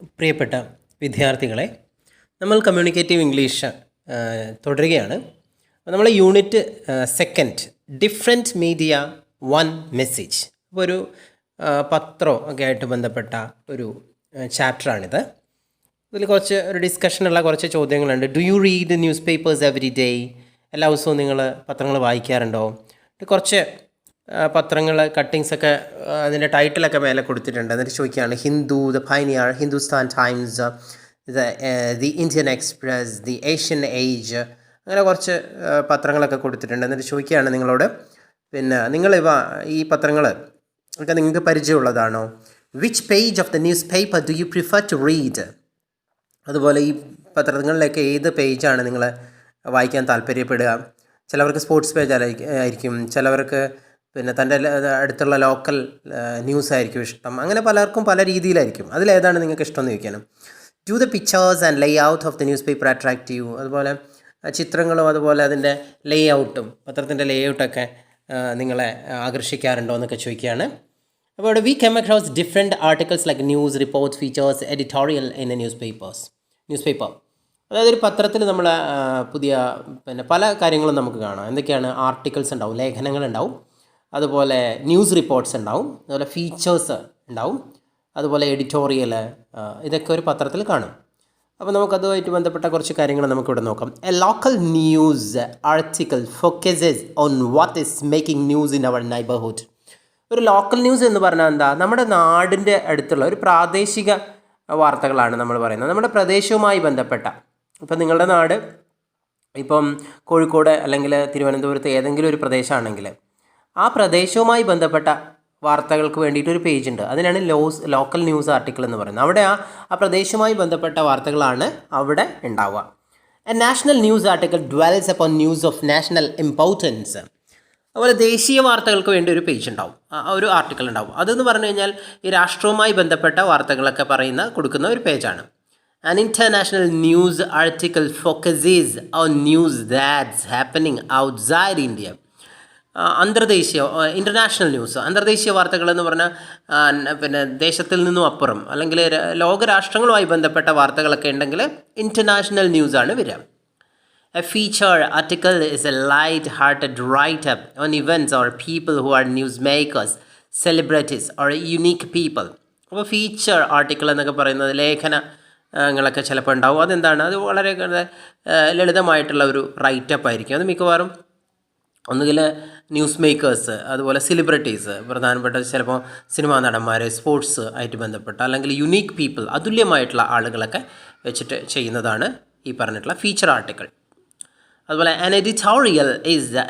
പ്രിയപ്പെട്ട വിദ്യാർത്ഥികളെ, നമ്മൾ കമ്മ്യൂണിക്കേറ്റീവ് ഇംഗ്ലീഷ് തുടരുകയാണ്. നമ്മൾ unit second different media one message, അപ്പോൾ ഒരു പത്രം ഒക്കെ ആയിട്ട് ബന്ധപ്പെട്ട ഒരു ചാപ്റ്ററാണിത്. ഇതിൽ കുറച്ച് ഒരു ഡിസ്കഷനുള്ള കുറച്ച് ചോദ്യങ്ങളുണ്ട്. Do you read news papers every day? എല്ലാ ദിവസവും നിങ്ങൾ പത്രങ്ങൾ വായിക്കാറുണ്ടോ? കുറച്ച് പത്രങ്ങൾ കട്ടിങ്സൊക്കെ അതിൻ്റെ ടൈറ്റിലൊക്കെ മേലെ കൊടുത്തിട്ടുണ്ട്. എന്നിട്ട് ചോദിക്കുകയാണ് Hindu, the pioneer, Hindustan times, the Indian express, the Asian age, അങ്ങനെ കുറച്ച് പത്രങ്ങളൊക്കെ കൊടുത്തിട്ടുണ്ട്. എന്നിട്ട് ചോദിക്കുകയാണ് നിങ്ങളോട്, പിന്നെ ഈ പത്രങ്ങൾ ഒക്കെ നിങ്ങൾക്ക് പരിചയമുള്ളതാണോ? Which page of the newspaper do you prefer to read? അതുപോലെ ഈ പത്രങ്ങളിലൊക്കെ ഏത് പേജാണ് നിങ്ങൾ വായിക്കാൻ താല്പര്യപ്പെടുക? ചിലവർക്ക് സ്പോർട്സ് പേജ് ആയിരിക്കും, ചിലവർക്ക് പിന്നെ തൻ്റെ അടുത്തുള്ള ലോക്കൽ ന്യൂസ് ആയിരിക്കും ഇഷ്ടം. അങ്ങനെ പലർക്കും പല രീതിയിലായിരിക്കും. അതിലേതാണ് നിങ്ങൾക്ക് ഇഷ്ടമെന്ന് ചോദിക്കാനും. Do the pictures and Leh out of the news paper attractive? അതുപോലെ ചിത്രങ്ങളും അതുപോലെ അതിൻ്റെ ലേ ഔട്ടും, പത്രത്തിൻ്റെ ലേ ഔട്ടൊക്കെ നിങ്ങളെ ആകർഷിക്കാറുണ്ടോ എന്നൊക്കെ ചോദിക്കുകയാണ്. അപ്പോൾ ഇവിടെ we come across different articles like news reports, features, editorial in a newspaper. അതായത് ഒരു പത്രത്തിൽ നമ്മൾ പുതിയ പല കാര്യങ്ങളും നമുക്ക് കാണാം. എന്തൊക്കെയാണ്? ആർട്ടിക്കിൾസ് ഉണ്ടാവും, ലേഖനങ്ങളുണ്ടാവും, അതുപോലെ ന്യൂസ് റിപ്പോർട്ട്സ് ഉണ്ടാവും, അതുപോലെ ഫീച്ചേഴ്സ് ഉണ്ടാവും, അതുപോലെ എഡിറ്റോറിയൽ, ഇതൊക്കെ ഒരു പത്രത്തിൽ കാണും. അപ്പോൾ നമുക്കതുമായിട്ട് ബന്ധപ്പെട്ട കുറച്ച് കാര്യങ്ങൾ നമുക്കിവിടെ നോക്കാം. A local news article focuses on what is making news in our neighbourhood. ഒരു ലോക്കൽ ന്യൂസ് എന്ന് പറഞ്ഞാൽ എന്താ? നമ്മുടെ നാടിൻ്റെ അടുത്തുള്ള ഒരു പ്രാദേശിക വാർത്തകളാണ് നമ്മൾ പറയുന്നത്. നമ്മുടെ പ്രദേശവുമായി ബന്ധപ്പെട്ട, ഇപ്പം നിങ്ങളുടെ നാട് ഇപ്പം കോഴിക്കോട് അല്ലെങ്കിൽ തിരുവനന്തപുരത്ത് ഏതെങ്കിലും ഒരു പ്രദേശമാണെങ്കിൽ ആ പ്രദേശവുമായി ബന്ധപ്പെട്ട വാർത്തകൾക്ക് വേണ്ടിയിട്ടൊരു പേജ് ഉണ്ട്. അതിനാണ് ലോക്കൽ ന്യൂസ് ആർട്ടിക്കിൾ എന്ന് പറയുന്നത്. അവിടെ ആ പ്രദേശവുമായി ബന്ധപ്പെട്ട വാർത്തകളാണ് അവിടെ ഉണ്ടാവുക. A national news article dwells upon news of national importance. അതുപോലെ ദേശീയ വാർത്തകൾക്ക് വേണ്ടി ഒരു പേജ് ഉണ്ടാവും, ഒരു ആർട്ടിക്കിൾ ഉണ്ടാവും. അതെന്ന് പറഞ്ഞു കഴിഞ്ഞാൽ ഈ രാഷ്ട്രവുമായി ബന്ധപ്പെട്ട വാർത്തകളൊക്കെ കൊടുക്കുന്ന ഒരു പേജാണ്. An international news article focuses on news that's happening outside India. International news, അന്തർദേശീയ വാർത്തകൾ എന്ന് പറഞ്ഞാൽ ദേശത്തിൽ നിന്നും അപ്പുറം അല്ലെങ്കിൽ ലോകരാഷ്ട്രങ്ങളുമായി ബന്ധപ്പെട്ട വാർത്തകളൊക്കെ ഉണ്ടെങ്കിൽ ഇൻ്റർനാഷണൽ ന്യൂസാണ് വരിക. A feature article is a light-hearted write-up on events or people who are newsmakers, celebrities or unique people. അപ്പോൾ ഫീച്ചർ ആർട്ടിക്കിൾ എന്നൊക്കെ പറയുന്നത് ലേഖനങ്ങളൊക്കെ ചിലപ്പോൾ ഉണ്ടാവും. അതെന്താണ്? അത് വളരെ ലളിതമായിട്ടുള്ള ഒരു റൈറ്റപ്പ് ആയിരിക്കും. അത് മിക്കവാറും ഒന്നുകിൽ ന്യൂസ് മേക്കേഴ്സ്, അതുപോലെ സെലിബ്രിറ്റീസ്, പ്രധാനപ്പെട്ട ചിലപ്പോൾ സിനിമാ നടന്മാർ, സ്പോർട്സ് ആയിട്ട് ബന്ധപ്പെട്ട, അല്ലെങ്കിൽ യുണീക്ക് പീപ്പിൾ, അതുല്യമായിട്ടുള്ള ആളുകളൊക്കെ വെച്ചിട്ട് ചെയ്യുന്നതാണ് ഈ പറഞ്ഞിട്ടുള്ള ഫീച്ചർ ആർട്ടിക്കിൾ. അതുപോലെ an editorial is the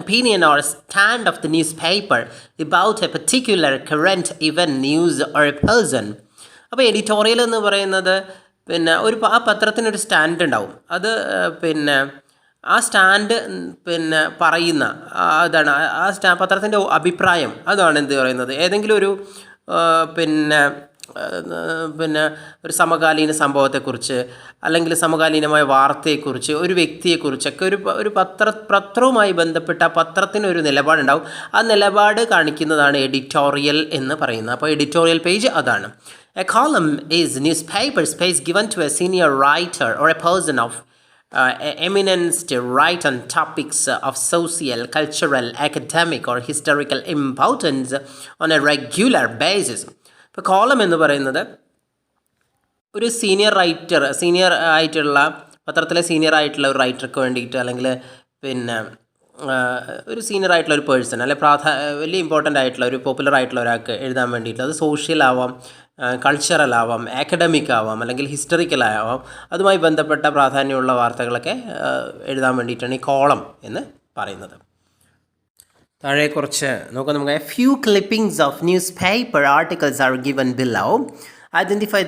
opinion or stand of the newspaper about a particular current event, news or a person. അപ്പോൾ എഡിറ്റോറിയൽ എന്ന് പറയുന്നത് ആ പത്രത്തിനൊരു സ്റ്റാൻഡ് ഉണ്ടാവും. അത് ആ സ്റ്റാൻഡ് പറയുന്ന അതാണ് ആ പത്രത്തിൻ്റെ അഭിപ്രായം. അതാണ് എന്ത് പറയുന്നത്? ഏതെങ്കിലും ഒരു ഒരു സമകാലീന സംഭവത്തെക്കുറിച്ച് അല്ലെങ്കിൽ സമകാലീനമായ വാർത്തയെക്കുറിച്ച്, ഒരു വ്യക്തിയെക്കുറിച്ചൊക്കെ ഒരു പത്രവുമായി ബന്ധപ്പെട്ട പത്രത്തിനൊരു നിലപാടുണ്ടാവും. ആ നിലപാട് കാണിക്കുന്നതാണ് എഡിറ്റോറിയൽ എന്ന് പറയുന്നത്. അപ്പോൾ എഡിറ്റോറിയൽ പേജ് അതാണ്. A column is newspaper space given to a senior writer or a person of eminence to write on topics of social, cultural, academic or historical importance on a regular basis. ഇപ്പോൾ column എന്ന് പറയുന്നത് ഒരു senior ആയിട്ടുള്ള പത്രത്തിലെ senior ആയിട്ടുള്ള ഒരു റൈറ്റർക്ക് വേണ്ടിയിട്ട്, അല്ലെങ്കിൽ ഒരു സീനിയർ ആയിട്ടുള്ള ഒരു പേഴ്സൺ, അല്ലെങ്കിൽ വലിയ ഇമ്പോർട്ടൻ്റ് ആയിട്ടുള്ള ഒരു പോപ്പുലർ ആയിട്ടുള്ള ഒരാൾക്ക് എഴുതാൻ വേണ്ടിയിട്ട്, അത് സോഷ്യൽ ആവാം, കൾച്ചറൽ ആവാം, ആക്കഡമിക് ആവാം, അല്ലെങ്കിൽ ഹിസ്റ്ററിക്കൽ ആവാം, അതുമായി ബന്ധപ്പെട്ട പ്രാധാന്യമുള്ള വാർത്തകളൊക്കെ എഴുതാൻ വേണ്ടിയിട്ടാണ് ഈ കോളം എന്ന് പറയുന്നത്. താഴെ കുറച്ച് നോക്കാം നമുക്ക്. A few clippings of news paper articles are given below. Identify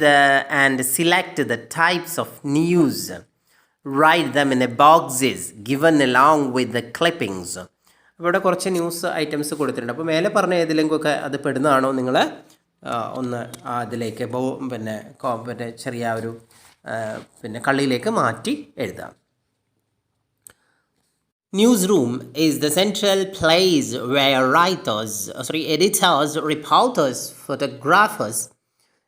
and select the types of news. Write them in A boxes given along with the clippings. ഇവിടെ കുറച്ച് ന്യൂസ് ഐറ്റംസ് കൊടുത്തിട്ടുണ്ട്. അപ്പോൾ മേലെ പറഞ്ഞ ഏതിലെങ്കിലൊക്കെ അത് പെടുന്നതാണോ നിങ്ങൾ ഒന്ന് അതിലേക്ക് ചെറിയ ഒരു കള്ളിയിലേക്ക് മാറ്റി എഴുതാം. Newsroom is the central place where editors, reporters, photographers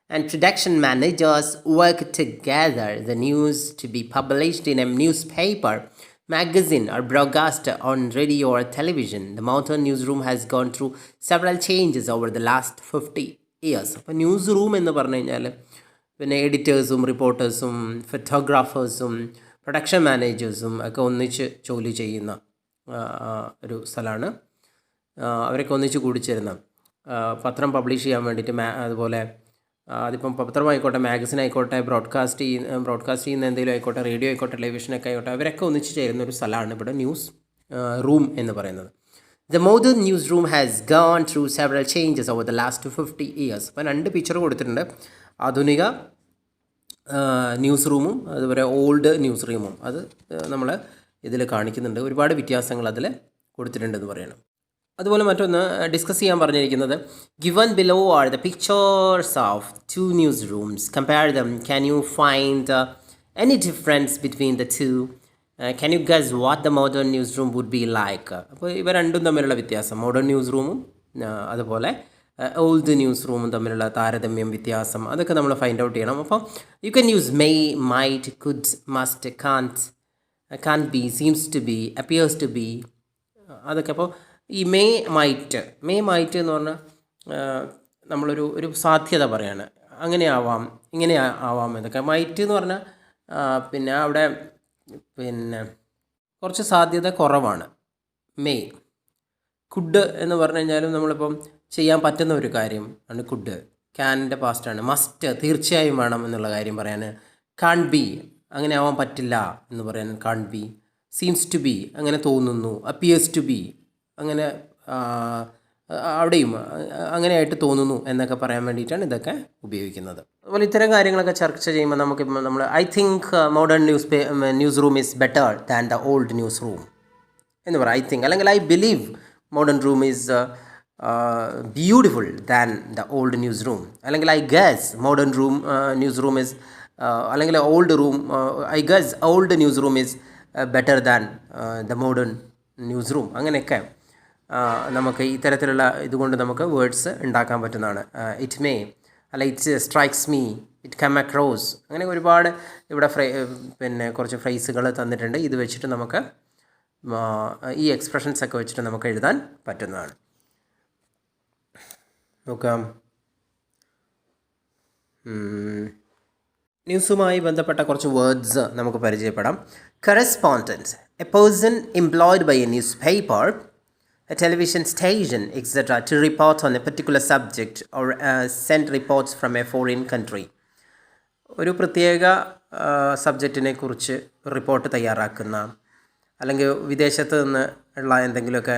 and production managers work together. The news to be published in a newspaper, magazine, or broadcast on radio or television. The modern newsroom has gone through several changes over the last 50 years. അപ്പോൾ news room എന്ന് പറഞ്ഞു കഴിഞ്ഞാൽ പിന്നെ എഡിറ്റേഴ്സും റിപ്പോർട്ടേഴ്സും ഫോട്ടോഗ്രാഫേഴ്സും production മാനേജേഴ്സും ഒക്കെ ഒന്നിച്ച് ജോലി ചെയ്യുന്ന ഒരു സ്ഥലമാണ്. അവരൊക്കെ ഒന്നിച്ച് കൂടിച്ചേരുന്ന പത്രം പബ്ലിഷ് ചെയ്യാൻ വേണ്ടിയിട്ട് അതുപോലെ അതിപ്പം പത്രമായിക്കോട്ടെ, മാഗസിൻ ആയിക്കോട്ടെ, ബ്രോഡ്കാസ്റ്റ് ചെയ്യുന്ന എന്തെങ്കിലും ആയിക്കോട്ടെ, റേഡിയോ ആയിക്കോട്ടെ, ടെലിവിഷനൊക്കെ ആയിക്കോട്ടെ, അവരൊക്കെ ഒന്നിച്ച് ചേരുന്ന ഒരു സ്ഥലമാണ് ഇവിടെ ന്യൂസ് റൂം എന്ന് പറയുന്നത്. The modern newsroom has gone through several changes over the last 50 years. അപ്പോൾ 2 പിക്ചർ കൊടുത്തിട്ടുണ്ട്. ആധുനിക ന്യൂസ് റൂമും അതുപോലെ ഓൾഡ് ന്യൂസ് റൂമും. അത് നമ്മൾ ഇതിൽ കാണിക്കുന്നുണ്ട്. ഒരുപാട് വ്യത്യാസങ്ങൾ അതിൽ കൊടുത്തിട്ടുണ്ടെന്ന് പറയണം. അതുപോലെ മറ്റൊന്ന് ഡിസ്കസ് ചെയ്യാൻ പറഞ്ഞിരിക്കുന്നത്, given below are the pictures of 2 newsrooms. Compare them. Can you find any difference between the 2? Can you guess what the modern newsroom would be like? അപ്പോൾ ഇവ രണ്ടും തമ്മിലുള്ള വ്യത്യാസം, മോഡേൺ ന്യൂസ് റൂമും അതുപോലെ old news റൂമും തമ്മിലുള്ള താരതമ്യം, വ്യത്യാസം, അതൊക്കെ നമ്മൾ ഫൈൻഡ് ഔട്ട് ചെയ്യണം. അപ്പോൾ you can use may, might, could, must, can't be, seems to be, appears to be, അതൊക്കെ. അപ്പോൾ ഈ മേ മൈറ്റ് എന്ന് പറഞ്ഞാൽ നമ്മളൊരു സാധ്യത പറയാണ്, അങ്ങനെ ആവാം, ഇങ്ങനെ ആവാം എന്നൊക്കെ. മൈറ്റ് എന്ന് പറഞ്ഞാൽ പിന്നെ അവിടെ പിന്നെ കുറച്ച് സാധ്യത കുറവാണ്. മെയ്. കുഡ് എന്ന് പറഞ്ഞു കഴിഞ്ഞാലും നമ്മളിപ്പം ചെയ്യാൻ പറ്റുന്ന ഒരു കാര്യം ആണ് കുഡ്. ക്യാനിൻ്റെ പാസ്റ്റാണ്. മസ്റ്റ്, തീർച്ചയായും വേണം എന്നുള്ള കാര്യം പറയാൻ. കാൺ ബി, അങ്ങനെ ആവാൻ പറ്റില്ല എന്ന് പറയാൻ കാൺ ബി. സീംസ് ടു ബി, അങ്ങനെ തോന്നുന്നു. അപ്പിയേഴ്സ് ടു ബി, അങ്ങനെ അവിടെയും അങ്ങനെയായിട്ട് തോന്നുന്നു എന്നൊക്കെ പറയാൻ വേണ്ടിയിട്ടാണ് ഇതൊക്കെ ഉപയോഗിക്കുന്നത്. അതുപോലെ ഇത്തരം കാര്യങ്ങളൊക്കെ ചർച്ച ചെയ്യുമ്പോൾ നമ്മൾ I think modern newsroom is better than the old newsroom എന്ന് പറയാം. ഐ തിങ്ക്, അല്ലെങ്കിൽ I believe modern room is beautiful than the old newsroom, അല്ലെങ്കിൽ I guess modern newsroom is, അല്ലെങ്കിൽ I guess old newsroom is better than the modern newsroom. അങ്ങനെയൊക്കെ നമുക്ക് ഇത്തരത്തിലുള്ള ഇതുകൊണ്ട് നമുക്ക് words ഉണ്ടാക്കാൻ പറ്റുന്നതാണ്. ഇറ്റ് മേ, അല്ല it strikes me, it come across, അങ്ങനെ ഒരുപാട് ഇവിടെ പിന്നെ കുറച്ച് ഫ്രേസുകൾ തന്നിട്ടുണ്ട്. ഇത് വെച്ചിട്ട് നമുക്ക് ഈ എക്സ്പ്രഷൻസ് ഒക്കെ വെച്ചിട്ട് നമുക്ക് എഴുതാൻ പറ്റുന്നതാണ്. നോക്കാം. ന്യൂസുമായി ബന്ധപ്പെട്ട കുറച്ച് വേർഡ്സ് നമുക്ക് പരിചയപ്പെടാം. Correspondent, a person employed by a newspaper, a television station, etc. to report on a particular subject or send reports from a foreign country. ഒരു പ്രത്യേക സബ്ജക്റ്റിനെ കുറിച്ച് റിപ്പോർട്ട് തയ്യാറാക്കുന്ന, അല്ലെങ്കിൽ വിദേശത്ത് നിന്ന് ഉള്ള എന്തെങ്കിലുമൊക്കെ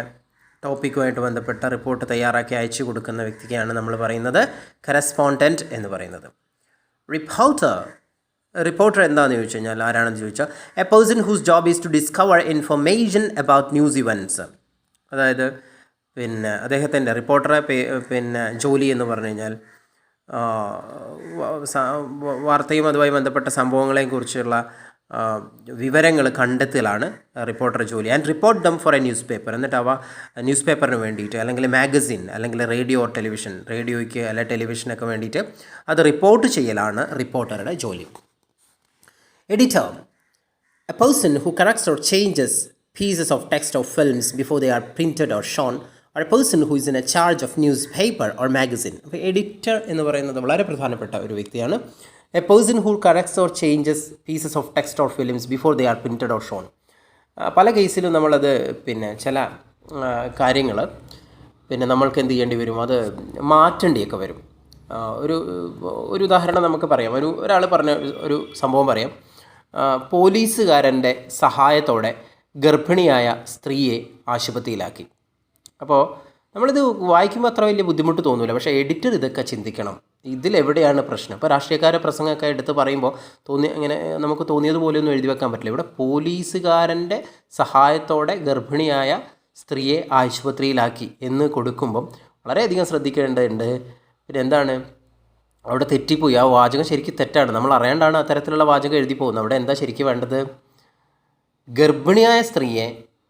ടോപ്പിക്കുമായിട്ട് ബന്ധപ്പെട്ട റിപ്പോർട്ട് തയ്യാറാക്കി അയച്ചു കൊടുക്കുന്ന വ്യക്തിക്കാണ് നമ്മൾ പറയുന്നത് കറസ്പോണ്ടൻറ്റ് എന്ന് പറയുന്നത്. റിപ്പോർട്ടർ എന്താണെന്ന് ചോദിച്ചു കഴിഞ്ഞാൽ ആരാണെന്ന് ചോദിച്ചാൽ a person whose job is to discover information about news events. അതായത് പിന്നെ അദ്ദേഹത്തിൻ്റെ റിപ്പോർട്ടറെ പിന്നെ ജോലി എന്ന് പറഞ്ഞു കഴിഞ്ഞാൽ വാർത്തയും അതുമായി ബന്ധപ്പെട്ട സംഭവങ്ങളെയും കുറിച്ചുള്ള വിവരങ്ങൾ കണ്ടെത്തലാണ് റിപ്പോർട്ടർ ജോലി. And report them for a news paper. എന്നിട്ട് അവ ന്യൂസ് പേപ്പറിന് വേണ്ടിയിട്ട്, അല്ലെങ്കിൽ മാഗസിൻ, അല്ലെങ്കിൽ റേഡിയോ ഓർ ടെലിവിഷൻ, റേഡിയോയ്ക്ക് അല്ലെങ്കിൽ ടെലിവിഷനൊക്കെ വേണ്ടിയിട്ട് അത് റിപ്പോർട്ട് ചെയ്യലാണ് റിപ്പോർട്ടറുടെ ജോലി. Editor, a person who corrects or changes pieces of text or films before they are printed or shown, or a person who is in a charge of newspaper or magazine. അപ്പോൾ editor എന്ന് പറയുന്നത് വളരെ പ്രധാനപ്പെട്ട ഒരു വ്യക്തിയാണ്. A person who corrects or changes pieces of text or films before they are printed or shown. പല കേസിലും നമ്മളത് പിന്നെ ചില കാര്യങ്ങൾ പിന്നെ നമ്മൾക്ക് എന്ത് ചെയ്യേണ്ടി വരും, അത് മാറ്റേണ്ടിയൊക്കെ വരും. ഒരു ഉദാഹരണം നമുക്ക് പറയാം. ഒരാൾ പറഞ്ഞ ഒരു സംഭവം പറയാം. പോലീസുകാരൻ്റെ സഹായത്തോടെ ഗർഭിണിയായ സ്ത്രീയെ ആശുപത്രിയിലാക്കി. അപ്പോൾ നമ്മളിത് വായിക്കുമ്പോൾ അത്ര വലിയ ബുദ്ധിമുട്ട് തോന്നില്ല, പക്ഷേ എഡിറ്റർ ഇതൊക്കെ ചിന്തിക്കണം, ഇതിലെവിടെയാണ് പ്രശ്നം. ഇപ്പോൾ രാഷ്ട്രീയക്കാരെ പ്രസംഗമൊക്കെ എടുത്ത് പറയുമ്പോൾ ഇങ്ങനെ നമുക്ക് തോന്നിയതുപോലെ ഒന്നും എഴുതി വെക്കാൻ പറ്റില്ല. ഇവിടെ പോലീസുകാരൻ്റെ സഹായത്തോടെ ഗർഭിണിയായ സ്ത്രീയെ ആശുപത്രിയിലാക്കി എന്ന് കൊടുക്കുമ്പം വളരെയധികം ശ്രദ്ധിക്കേണ്ടതുണ്ട്. പിന്നെ എന്താണ് അവിടെ തെറ്റിപ്പോയി, ആ വാചകം ശരിക്കും തെറ്റാണ്. നമ്മൾ അറിയാണ്ടാണ് അത്തരത്തിലുള്ള വാചകം എഴുതി പോകുന്നത്. അവിടെ എന്താ ശരിക്കും വേണ്ടത്? ഗർഭിണിയായ സ്ത്രീയെ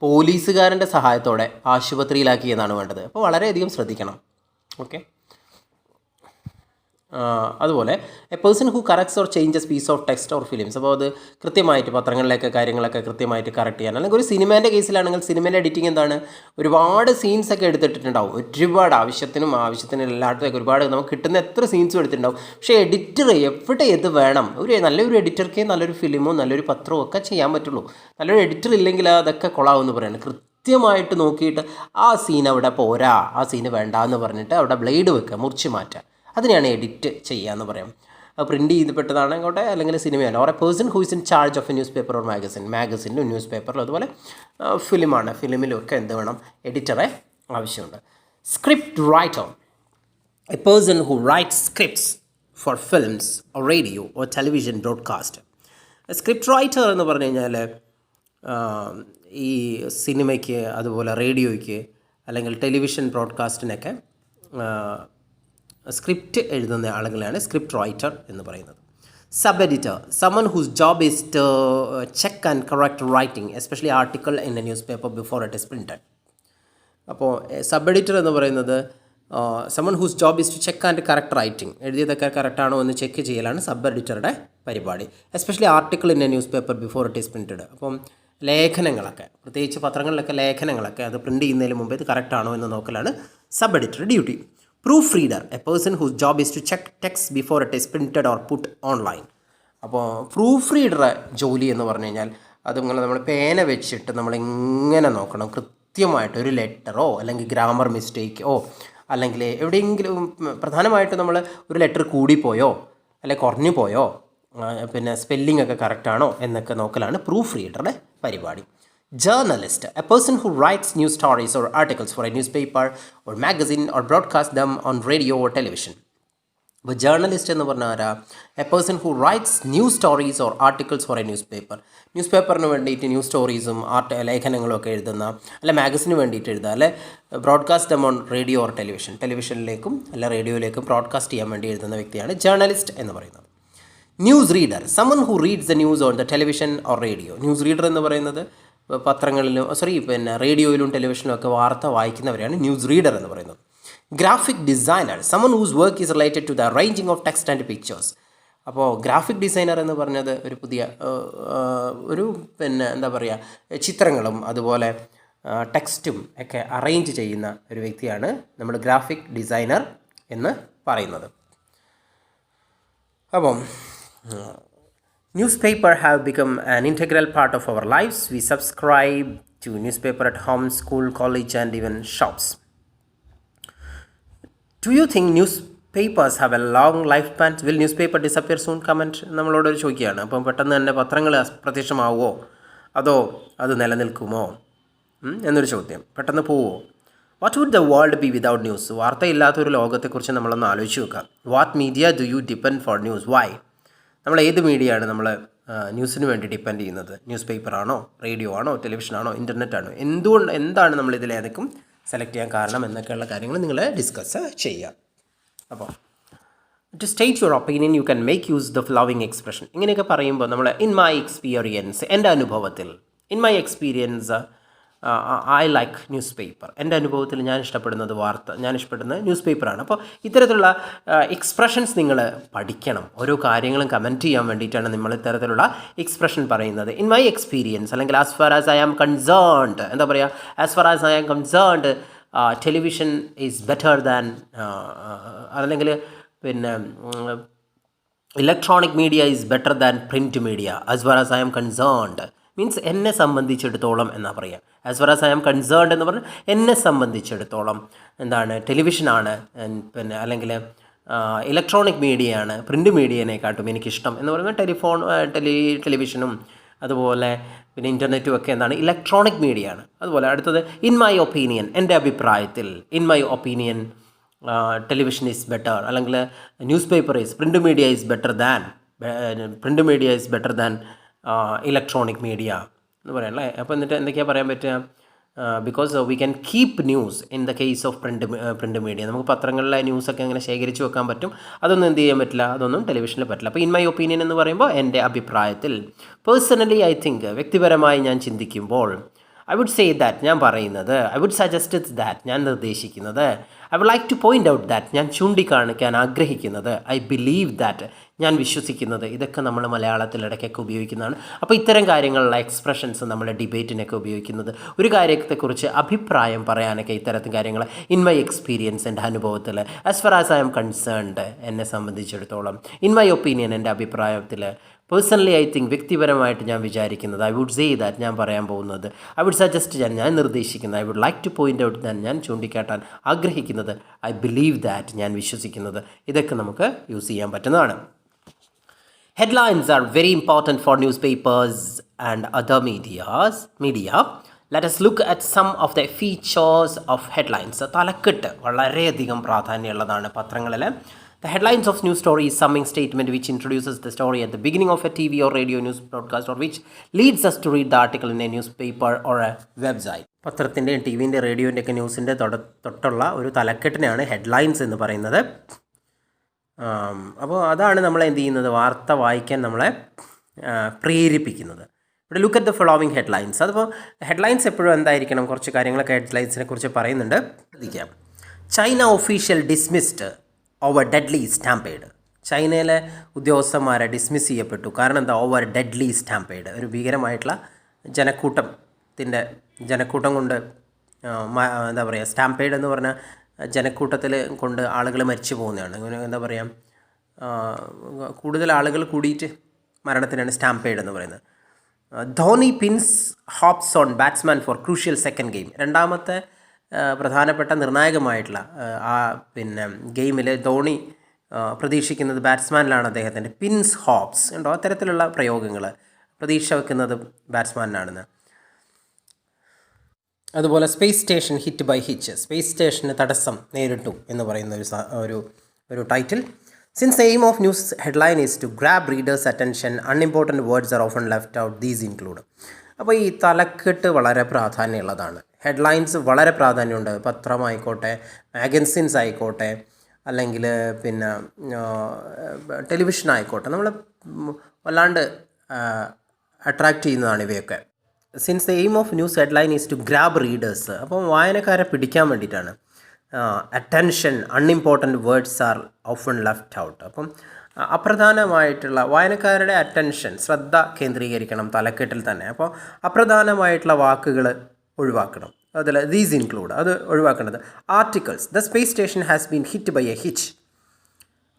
പോലീസുകാരൻ്റെ സഹായത്തോടെ ആശുപത്രിയിലാക്കി എന്നാണ് വേണ്ടത്. അപ്പോൾ വളരെയധികം ശ്രദ്ധിക്കണം. ഓക്കെ. അതുപോലെ a person who corrects or changes piece of text or films. അപ്പോൾ അത് കൃത്യമായിട്ട് പത്രങ്ങളിലേക്ക് കാര്യങ്ങളൊക്കെ കൃത്യമായിട്ട് കറക്റ്റ് ചെയ്യാൻ. അല്ലെങ്കിൽ ഒരു സിനിമേൻ്റെ കേസിലാണെങ്കിൽ സിനിമേൻ്റെ എഡിറ്റിംഗ് എന്താണ്, ഒരുപാട് സീൻസൊക്കെ എടുത്തിട്ടുണ്ടാവും, ഒരുപാട് ആവശ്യത്തിന് എല്ലായിടത്തും ഒരുപാട് നമുക്ക് കിട്ടുന്ന എത്ര സീൻസും എടുത്തിട്ടുണ്ടാവും. പക്ഷേ എഡിറ്റർ എവിടെ ഏത് വേണം, നല്ലൊരു എഡിറ്റർക്കേ നല്ലൊരു ഫിലിമോ നല്ലൊരു പത്രമോ ഒക്കെ ചെയ്യാൻ പറ്റുള്ളൂ. നല്ലൊരു എഡിറ്റർ ഇല്ലെങ്കിൽ അതൊക്കെ കൊള്ളാമെന്ന് പറയുന്നത്. കൃത്യമായിട്ട് നോക്കിയിട്ട് ആ സീൻ അവിടെ പോരാ, ആ സീന് വേണ്ട എന്ന് പറഞ്ഞിട്ട് അവിടെ ബ്ലേഡ് വെക്കുക, മുറിച്ച് മാറ്റുക. അതിനെയാണ് എഡിറ്റ് ചെയ്യുക എന്ന് പറയാം. അത് പ്രിൻറ്റ് ചെയ്തപ്പെട്ടതാണെങ്കോട്ടെ അല്ലെങ്കിൽ സിനിമയാണ്. Or a person who is in charge of a newspaper or മാഗസിനിലും ന്യൂസ് പേപ്പറിലും അതുപോലെ ഫിലിമിലും ഒക്കെ എന്ത് വേണം, എഡിറ്ററെ ആവശ്യമുണ്ട്. Script writer, a person who write scripts for films or radio or television broadcast. Script writer എന്ന് പറഞ്ഞു കഴിഞ്ഞാൽ ഈ സിനിമയ്ക്ക് അതുപോലെ റേഡിയോയ്ക്ക് അല്ലെങ്കിൽ ടെലിവിഷൻ ബ്രോഡ്കാസ്റ്റിനൊക്കെ സ്ക്രിപ്റ്റ് എഴുതുന്ന ആളുകളെയാണ് സ്ക്രിപ്റ്റ് റൈറ്റർ എന്ന് പറയുന്നത്. Sub editor, someone whose job is to check and correct writing especially article in a newspaper before it is printed. അപ്പോൾ സബ് എഡിറ്റർ എന്ന് പറയുന്നത് someone whose job is to check and correct writing, എഴുതിയതൊക്കെ കറക്റ്റാണോ എന്ന് check ചെയ്യലാണ് sub എഡിറ്ററുടെ പരിപാടി. Especially article in a newspaper before it is printed. അപ്പം ലേഖനങ്ങളൊക്കെ, പ്രത്യേകിച്ച് പത്രങ്ങളിലൊക്കെ ലേഖനങ്ങളൊക്കെ അത് പ്രിൻറ്റ് ചെയ്യുന്നതിന് മുമ്പ് ഇത് കറക്റ്റാണോ എന്ന് നോക്കലാണ് സബ് എഡിറ്ററുടെ duty. Proof reader, a person whose job is to check text before it is printed or put online. അപ്പോൾ പ്രൂഫ് റീഡറെ ജോലി എന്ന് പറഞ്ഞു കഴിഞ്ഞാൽ അതിങ്ങനെ നമ്മൾ പേന വെച്ചിട്ട് നമ്മളിങ്ങനെ നോക്കണം, കൃത്യമായിട്ട് ഒരു ലെറ്ററോ അല്ലെങ്കിൽ ഗ്രാമർ മിസ്റ്റേക്കോ അല്ലെങ്കിൽ എവിടെയെങ്കിലും പ്രധാനമായിട്ടും നമ്മൾ ഒരു ലെറ്റർ കൂടിപ്പോയോ അല്ലെങ്കിൽ കുറഞ്ഞു പോയോ പിന്നെ സ്പെല്ലിംഗ് ഒക്കെ കറക്റ്റാണോ എന്നൊക്കെ നോക്കലാണ് പ്രൂഫ് റീഡറുടെ പരിപാടി. Journalist, a person who writes news stories or articles for a newspaper or magazine or broadcast them on radio or television. അപ്പോൾ ജേർണലിസ്റ്റ് എന്ന് പറഞ്ഞാൽ ആരാ? A person who writes news stories or articles for a news പേപ്പറിന് വേണ്ടിയിട്ട് news സ്റ്റോറീസും ലേഖനങ്ങളും ഒക്കെ എഴുതുന്ന, അല്ലെ മാഗസിന് വേണ്ടിയിട്ട് എഴുതുക, അല്ലെ broadcast them on radio or ടെലിവിഷനിലേക്കും അല്ലെ റേഡിയോയിലേക്കും ബ്രോഡ്കാസ്റ്റ് ചെയ്യാൻ വേണ്ടി എഴുതുന്ന വ്യക്തിയാണ് ജേർണലിസ്റ്റ് എന്ന് പറയുന്നത്. News reader, someone who reads the news on the television or radio. News reader എന്ന് പറയുന്നത് പത്രങ്ങളിലും റേഡിയോയിലും ടെലിവിഷനിലും ഒക്കെ വാർത്ത വായിക്കുന്നവരെയാണ് ന്യൂസ് റീഡർ എന്ന് പറയുന്നത്. Graphic designer, someone whose work is related to the arranging of text and pictures. അപ്പോൾ ഗ്രാഫിക് ഡിസൈനർ എന്ന് പറഞ്ഞത് ഒരു പുതിയ എന്താ പറയുക, ചിത്രങ്ങളും അതുപോലെ ടെക്സ്റ്റും ഒക്കെ അറേഞ്ച് ചെയ്യുന്ന ഒരു വ്യക്തിയാണ് നമ്മൾ ഗ്രാഫിക് ഡിസൈനർ എന്ന് പറയുന്നത്. അപ്പം newspaper have become an integral part of our lives. We subscribe to newspaper at home, school, college and even shops. Do you think newspapers have a long lifespan? Will newspaper disappear soon? Comment നമ്മളോട് ചോദിക്കുകയാണ്. അപ്പം പെട്ടെന്ന് തന്നെ പത്രങ്ങൾ അപ്രത്യക്ഷമാവുമോ അതോ അത് നിലനിൽക്കുമോ എന്നൊരു ചോദ്യം. പെട്ടെന്ന് പോവുമോ? What would the world be without news? വാർത്തയില്ലാത്തൊരു ലോകത്തെക്കുറിച്ച് നമ്മളൊന്ന് ആലോചിച്ച് നോക്കാം. What media do you depend for news? Why? നമ്മൾ ഏത് മീഡിയയാണ് നമ്മൾ ന്യൂസിന് വേണ്ടി ഡിപ്പെൻഡ് ചെയ്യുന്നത്? ന്യൂസ് പേപ്പറാണോ, റേഡിയോ ആണോ, ടെലിവിഷനാണോ, ഇൻ്റർനെറ്റ് ആണോ? എന്താണ് നമ്മൾ ഇതിലേതൊക്കെ സെലക്ട് ചെയ്യാൻ കാരണം എന്നൊക്കെയുള്ള കാര്യങ്ങൾ നിങ്ങൾ ഡിസ്കസ് ചെയ്യുക. അപ്പോൾ to state your opinion you can make use the following expression. ഇങ്ങനെയൊക്കെ പറയുമ്പോൾ നമ്മൾ ഇൻ മൈ എക്സ്പീരിയൻസ്, എൻ്റെ അനുഭവത്തിൽ, in my experience I like newspaper, എൻ്റെ അനുഭവത്തിൽ ഞാൻ ഇഷ്ടപ്പെടുന്ന ന്യൂസ് പേപ്പറാണ്. അപ്പോൾ ഇത്തരത്തിലുള്ള എക്സ്പ്രഷൻസ് നിങ്ങൾ പഠിക്കണം. ഓരോ കാര്യങ്ങളും കമൻറ്റ് ചെയ്യാൻ വേണ്ടിയിട്ടാണ് നമ്മൾ ഇത്തരത്തിലുള്ള എക്സ്പ്രഷൻ പറയുന്നത്. ഇൻ മൈ എക്സ്പീരിയൻസ് അല്ലെങ്കിൽ as far as I am concerned, എന്താ പറയുക, as far as I am concerned television is better than, അല്ലെങ്കിൽ electronic media is better than print media as far as I am concerned. Means എന്നെ സംബന്ധിച്ചിടത്തോളം എന്നാ പറയുക. As far as I am concerned എന്ന് പറഞ്ഞാൽ എന്നെ സംബന്ധിച്ചിടത്തോളം എന്താണ്, ടെലിവിഷനാണ് അല്ലെങ്കിൽ ഇലക്ട്രോണിക് മീഡിയയാണ് പ്രിൻ്റ് മീഡിയനെക്കാട്ടും എനിക്കിഷ്ടം എന്ന് പറയുന്നത് ടെലിവിഷനും അതുപോലെ ഇൻ്റർനെറ്റും ഒക്കെ എന്താണ്, ഇലക്ട്രോണിക് മീഡിയയാണ്. അതുപോലെ അടുത്തത് ഇൻ മൈ ഒപ്പീനിയൻ, എൻ്റെ അഭിപ്രായത്തിൽ, in my opinion television is better, അല്ലെങ്കിൽ newspaper is print media is better than electronic media എന്ന് പറയാനല്ലേ. അപ്പോൾ എന്നിട്ട് എന്തൊക്കെയാണ് പറയാൻ പറ്റുക? Because we can keep news in the case of print media. നമുക്ക് പത്രങ്ങളിലെ ന്യൂസൊക്കെ അങ്ങനെ ശേഖരിച്ച് വെക്കാൻ പറ്റും. അതൊന്നും എന്ത് ചെയ്യാൻ പറ്റില്ല, അതൊന്നും ടെലിവിഷനിൽ പറ്റില്ല. അപ്പോൾ ഇൻ മൈ ഒപ്പീനിയൻ എന്ന് പറയുമ്പോൾ എൻ്റെ അഭിപ്രായത്തിൽ, പേഴ്സണലി ഐ തിങ്ക്, വ്യക്തിപരമായി ഞാൻ ചിന്തിക്കുമ്പോൾ, ഐ വുഡ് സേ ദാറ്റ്, ഞാൻ പറയുന്നത്, ഐ വുഡ് സജസ്റ്റ് ദാറ്റ്, ഞാൻ നിർദ്ദേശിക്കുന്നത്, I I would like to point out that, ഞാൻ ചൂണ്ടിക്കാണിക്കാൻ ആഗ്രഹിക്കുന്നത്, ഐ ബിലീവ് ദാറ്റ്, ഞാൻ വിശ്വസിക്കുന്നത്. ഇതൊക്കെ നമ്മൾ മലയാളത്തിൽ ഇടയ്ക്കൊക്കെ ഉപയോഗിക്കുന്നതാണ്. അപ്പോൾ ഇത്തരം കാര്യങ്ങളിലുള്ള എക്സ്പ്രഷൻസ് നമ്മൾ ഡിബേറ്റിനൊക്കെ ഉപയോഗിക്കുന്നത്. ഒരു കാര്യത്തെക്കുറിച്ച് അഭിപ്രായം പറയാനൊക്കെ ഇത്തരത്തിൽ കാര്യങ്ങൾ ഇൻ മൈ എക്സ്പീരിയൻസ്, എൻ്റെ അനുഭവത്തിൽ, as far as I M concerned, എന്നെ സംബന്ധിച്ചിടത്തോളം, ഇൻ മൈ ഒപ്പീനിയൻ, എൻ്റെ അഭിപ്രായത്തിൽ, പേഴ്സണലി ഐ തിങ്ക്, വ്യക്തിപരമായിട്ട് ഞാൻ വിചാരിക്കുന്നത്, ഐ വുഡ് സേ ദാറ്റ്, ഞാൻ പറയാൻ പോകുന്നത്, ഐ വുഡ് സജസ്റ്റ്, ഞാൻ നിർദ്ദേശിക്കുന്നത്, I would like to point out that, ഞാൻ ചൂണ്ടിക്കാട്ടാൻ ആഗ്രഹിക്കുന്നത്, ഐ ബിലീവ് ദാറ്റ്, ഞാൻ വിശ്വസിക്കുന്നത്. ഇതൊക്കെ നമുക്ക് യൂസ് ചെയ്യാൻ പറ്റുന്നതാണ്. Headlines are very important for newspapers and other media. Let us look at some of the features of headlines. തലക്കെട്ട് വളരെയധികം പ്രാധാന്യമുള്ളതാണ് പത്രങ്ങളിൽ. The headlines of news story is summing statement which introduces the story at the beginning of a TV or radio news broadcast, or which leads us to read the article in a newspaper or a website. പത്രത്തിൻ്റെയും ടി വിൻ്റെ റേഡിയോൻ്റെ ഒക്കെ ന്യൂസിൻ്റെ തൊട്ടുള്ള ഒരു തലക്കെട്ടിനെയാണ് headlines എന്ന് പറയുന്നത്. അപ്പോൾ അതാണ് നമ്മളെ എന്ത് ചെയ്യുന്നത്, വാർത്ത വായിക്കാൻ നമ്മളെ പ്രേരിപ്പിക്കുന്നത്. ഇവിടെ look at the following headlines. അതിപ്പോൾ ഹെഡ്ലൈൻസ് എപ്പോഴും എന്തായിരിക്കണം, കുറച്ച് കാര്യങ്ങളൊക്കെ ഹെഡ്ലൈൻസിനെ കുറിച്ച് പറയുന്നുണ്ട്, ശ്രദ്ധിക്കാം. China official dismissed over deadly stampede. ചൈനയിലെ ഉദ്യോഗസ്ഥന്മാരെ ഡിസ്മിസ് ചെയ്യപ്പെട്ടു. കാരണം എന്താ, ഓവർ ഡെഡ്ലി സ്റ്റാമ്പേഡ്, ഒരു ഭീകരമായിട്ടുള്ള ജനക്കൂട്ടം കൊണ്ട് എന്താ പറയുക, സ്റ്റാമ്പേഡ് എന്ന് പറഞ്ഞാൽ ജനക്കൂട്ടത്തിൽ കൊണ്ട് ആളുകൾ മരിച്ചു പോകുന്നതാണ്. അങ്ങനെ എന്താ പറയുക, കൂടുതൽ ആളുകൾ കൂടിയിട്ട് മരണത്തിനാണ് സ്റ്റാമ്പേഡ് എന്ന് പറയുന്നത്. Dhoni pins hopes on batsman for crucial second game. രണ്ടാമത്തെ പ്രധാനപ്പെട്ട നിർണായകമായിട്ടുള്ള ഗെയിമിൽ ധോണി പ്രതീക്ഷിക്കുന്നത് ബാറ്റ്സ്മാനിലാണ് അദ്ദേഹത്തിൻ്റെ. പിൻസ് ഹോപ്സ് ഉണ്ടോ, അത്തരത്തിലുള്ള പ്രയോഗങ്ങൾ, പ്രതീക്ഷ വെക്കുന്നത് ബാറ്റ്സ്മാനിലാണെന്ന്. അതുപോലെ space station hit by hitch, space സ്റ്റേഷന് തടസ്സം നേരിട്ടു എന്ന് പറയുന്ന ഒരു title. Since the aim of news headline is to grab readers attention, unimportant words are often left out, these include. അപ്പോൾ ഈ തലക്കെട്ട് വളരെ പ്രാധാന്യമുള്ളതാണ്. ഹെഡ്ലൈൻസ് വളരെ പ്രാധാന്യമുണ്ട്. പത്രമായിക്കോട്ടെ, മാഗസിൻസ് ആയിക്കോട്ടെ, അല്ലെങ്കിൽ ടെലിവിഷൻ ആയിക്കോട്ടെ, നമ്മൾ വല്ലാണ്ട് അട്രാക്റ്റ് ചെയ്യുന്നതാണ് ഇവയൊക്കെ. Since the aim of news headline is to grab readers, അപ്പം വായനക്കാരെ പിടിക്കാൻ വേണ്ടിയിട്ടാണ്. Attention, unimportant words are often left out. അപ്പം അപ്രധാനമായിട്ടുള്ള വായനക്കാരുടെ അറ്റൻഷൻ, ശ്രദ്ധ കേന്ദ്രീകരിക്കണം തലക്കെട്ടിൽ തന്നെ. അപ്പോൾ അപ്രധാനമായിട്ടുള്ള വാക്കുകൾ ഒഴിവാക്കണം. അതിൽ ദീസ് ഇൻക്ലൂഡ്, അത് ഒഴിവാക്കേണ്ടത്. Articles, the space station has been hit by a hitch.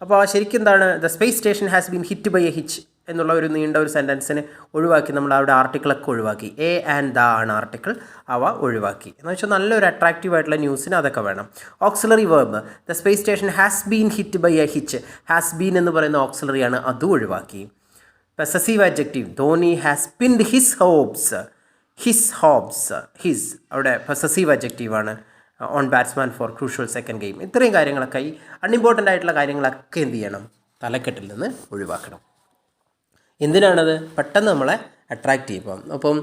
അപ്പോൾ ശരിക്കും എന്താണ്, the space station has been hit by a hitch എന്നുള്ള ഒരു നീണ്ട ഒരു സെൻറ്റൻസിന് ഒഴിവാക്കി നമ്മൾ അവിടെ ആർട്ടിക്കിളൊക്കെ ഒഴിവാക്കി. എ ആൻഡ് ദ ആണ് ആർട്ടിക്കിൾ, അവ ഒഴിവാക്കി. എന്ന് വെച്ചാൽ നല്ലൊരു അട്രാക്റ്റീവ് ആയിട്ടുള്ള ന്യൂസിന് അതൊക്കെ വേണം. Auxiliary verb, the space station has been hit by a hitch, has been എന്ന് പറയുന്ന ഓക്സിലറിയാണ്, അതും ഒഴിവാക്കി. Possessive adjective, Dhoni has pinned his hopes, his അവിടെ പൊസസീവ് അഡ്ജക്റ്റീവാണ് on batsman for crucial second game. ഇത്രയും കാര്യങ്ങളൊക്കെ, ഈ അൺഇമ്പോർട്ടൻ്റ് ആയിട്ടുള്ള കാര്യങ്ങളൊക്കെ എന്ത് ചെയ്യണം, തലക്കെട്ടിൽ നിന്ന് ഒഴിവാക്കണം. എന്തിനാണത്, പെട്ടെന്ന് നമ്മളെ അട്രാക്റ്റ് ചെയ്യും. അപ്പം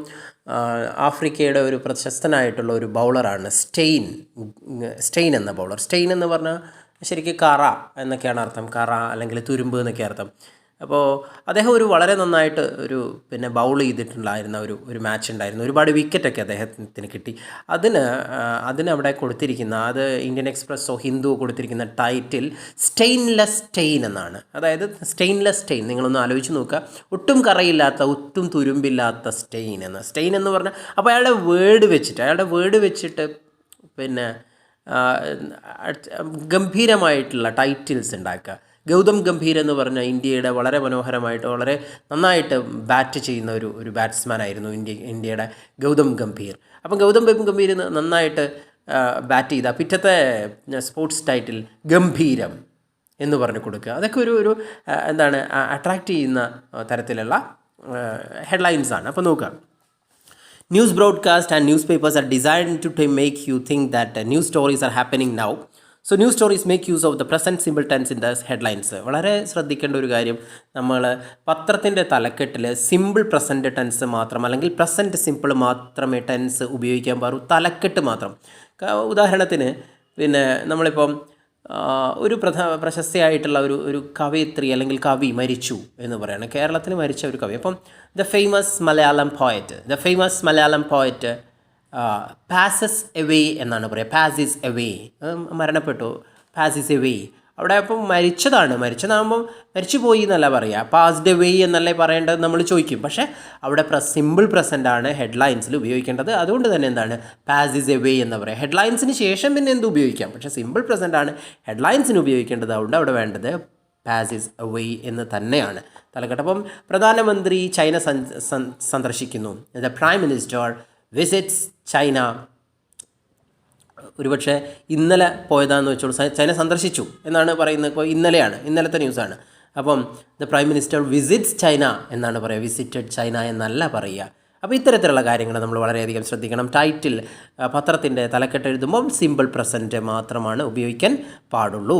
ആഫ്രിക്കയുടെ ഒരു പ്രശസ്തനായിട്ടുള്ള ഒരു ബൗളറാണ് സ്റ്റെയിൻ എന്ന ബൗളർ. സ്റ്റെയിൻ എന്ന് പറഞ്ഞാൽ ശരിക്കും കറ എന്നൊക്കെയാണ് അർത്ഥം, കറ അല്ലെങ്കിൽ തുരുമ്പ് എന്നൊക്കെ അർത്ഥം. അപ്പോൾ അദ്ദേഹം വളരെ നന്നായിട്ട് ബൗൾ ചെയ്തിട്ടുണ്ടായിരുന്ന ഒരു മാച്ച് ഉണ്ടായിരുന്നു. ഒരുപാട് വിക്കറ്റൊക്കെ അദ്ദേഹത്തിന് കിട്ടി. അതിന് അവിടെ കൊടുത്തിരിക്കുന്ന, അത് ഇന്ത്യൻ എക്സ്പ്രസ്സോ ഹിന്ദു കൊടുത്തിരിക്കുന്ന ടൈറ്റിൽ സ്റ്റെയിൻലെസ് സ്റ്റെയിൻ എന്നാണ്. അതായത് സ്റ്റെയിൻലെസ് സ്റ്റെയിൻ, നിങ്ങളൊന്ന് ആലോചിച്ച് നോക്കുക, ഒട്ടും കറയില്ലാത്ത, ഒട്ടും തുരുമ്പില്ലാത്ത സ്റ്റെയിൻ എന്ന് പറഞ്ഞാൽ, അപ്പോൾ അയാളുടെ വേർഡ് വെച്ചിട്ട് ഗംഭീരമായിട്ടുള്ള ടൈറ്റിൽസ് ഉണ്ടാക്കുക. ഗൗതം ഗംഭീർ എന്ന് പറഞ്ഞാൽ ഇന്ത്യയുടെ വളരെ മനോഹരമായിട്ട്, വളരെ നന്നായിട്ട് ബാറ്റ് ചെയ്യുന്ന ഒരു ബാറ്റ്സ്മാൻ ആയിരുന്നു ഇന്ത്യയുടെ ഗൗതം ഗംഭീർ. അപ്പം ഗൗതം ഗംഭീർ നന്നായിട്ട് ബാറ്റ് ചെയ്ത പിറ്റത്തെ സ്പോർട്സ് ടൈറ്റിൽ ഗംഭീരം എന്ന് പറഞ്ഞു കൊടുക്കുക. അതൊക്കെ ഒരു എന്താണ്, അട്രാക്റ്റ് ചെയ്യുന്ന തരത്തിലുള്ള ഹെഡ്ലൈൻസാണ്. അപ്പോൾ നോക്കുക, news broadcast and newspapers are designed to make you think that news stories are happening now. So news stories make use of the present simple tense in the headlines. വളരെ ശ്രദ്ധിക്കേണ്ട ഒരു കാര്യം, നമ്മൾ പത്രത്തിൻ്റെ തലക്കെട്ടിൽ സിമ്പിൾ പ്രസൻറ്റ് ടെൻസ് മാത്രം, അല്ലെങ്കിൽ present simple മാത്രമേ ടെൻസ് ഉപയോഗിക്കാൻ പാടൂ, തലക്കെട്ട് മാത്രം. ഉദാഹരണത്തിന് നമ്മളിപ്പം ഒരു പ്രശസ്തിയായിട്ടുള്ള ഒരു കവയിത്രി അല്ലെങ്കിൽ കവി മരിച്ചു എന്ന് പറയുകയാണ്, കേരളത്തിൽ മരിച്ച ഒരു കവി. അപ്പം the famous Malayalam poet passes away എന്നാണ് പറയുക. പാസിസ് എവേ, മരണപ്പെട്ടു, പാസിസ് എവേ. അവിടെ അപ്പം മരിച്ചതാകുമ്പം മരിച്ചു പോയി എന്നല്ല പറയുക, പാസ്ഡ് എവേ എന്നല്ലേ പറയേണ്ടത് നമ്മൾ ചോദിക്കും. പക്ഷേ അവിടെ സിമ്പിൾ പ്രസൻ്റ് ആണ് ഹെഡ്ലൈൻസിൽ ഉപയോഗിക്കേണ്ടത്. അതുകൊണ്ട് തന്നെ എന്താണ് പാസിസ് എവേ എന്ന് പറയുക. ഹെഡ്ലൈൻസിന് ശേഷം പിന്നെ എന്ത് ഉപയോഗിക്കാം, പക്ഷേ സിമ്പിൾ പ്രസൻ്റ് ആണ് ഹെഡ്ലൈൻസിന് ഉപയോഗിക്കേണ്ടത്. അതുകൊണ്ട് അവിടെ വേണ്ടത് പാസിസ് അവേ എന്ന് തന്നെയാണ് തലക്കെട്ട്. അപ്പം പ്രധാനമന്ത്രി ചൈന സന്ദർശിക്കുന്നു. The prime minister visits China. ഒരുപക്ഷെ ഇന്നലെ പോയതാണെന്ന് വെച്ചോളൂ, ചൈന സന്ദർശിച്ചു എന്നാണ് പറയുന്നത്. ഇപ്പോൾ ഇന്നലത്തെ ന്യൂസാണ്. അപ്പം the prime minister visits China എന്നാണ് പറയുക, വിസിറ്റഡ് ചൈന എന്നല്ല പറയുക. അപ്പോൾ ഇത്തരത്തിലുള്ള കാര്യങ്ങൾ നമ്മൾ വളരെയധികം ശ്രദ്ധിക്കണം. ടൈറ്റിൽ പത്രത്തിൻ്റെ തലക്കെട്ട് എഴുതുമ്പം സിമ്പിൾ പ്രസൻറ്റ് മാത്രമാണ് ഉപയോഗിക്കാൻ പാടുള്ളൂ.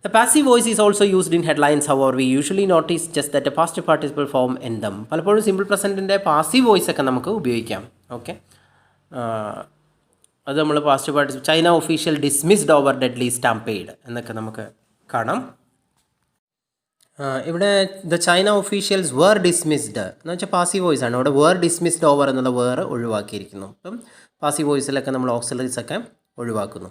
The passive voice is also used in headlines. However, we usually notice just that a past participle form in them. പലപ്പോഴും സിമ്പിൾ പ്രസൻറ്റിൻ്റെ പാസീവ് വോയിസ് ഒക്കെ നമുക്ക് ഉപയോഗിക്കാം. ഓക്കെ, അത് നമ്മൾ past participle, China official dismissed over deadly stampede എന്നൊക്കെ നമുക്ക് കാണാം. ഇവിടെ the China officials were dismissed എന്ന് വെച്ചാൽ പാസീവ് വോയിസ് ആണ്. അവിടെ വേർ ഡിസ്മിസ്ഡ് ഓവർ എന്നുള്ള വേർ ഒഴിവാക്കിയിരിക്കുന്നു. അപ്പം പാസീവ് വോയിസിലൊക്കെ നമ്മൾ ഓക്സിലറീസ് ഒക്കെ ഒഴിവാക്കുന്നു.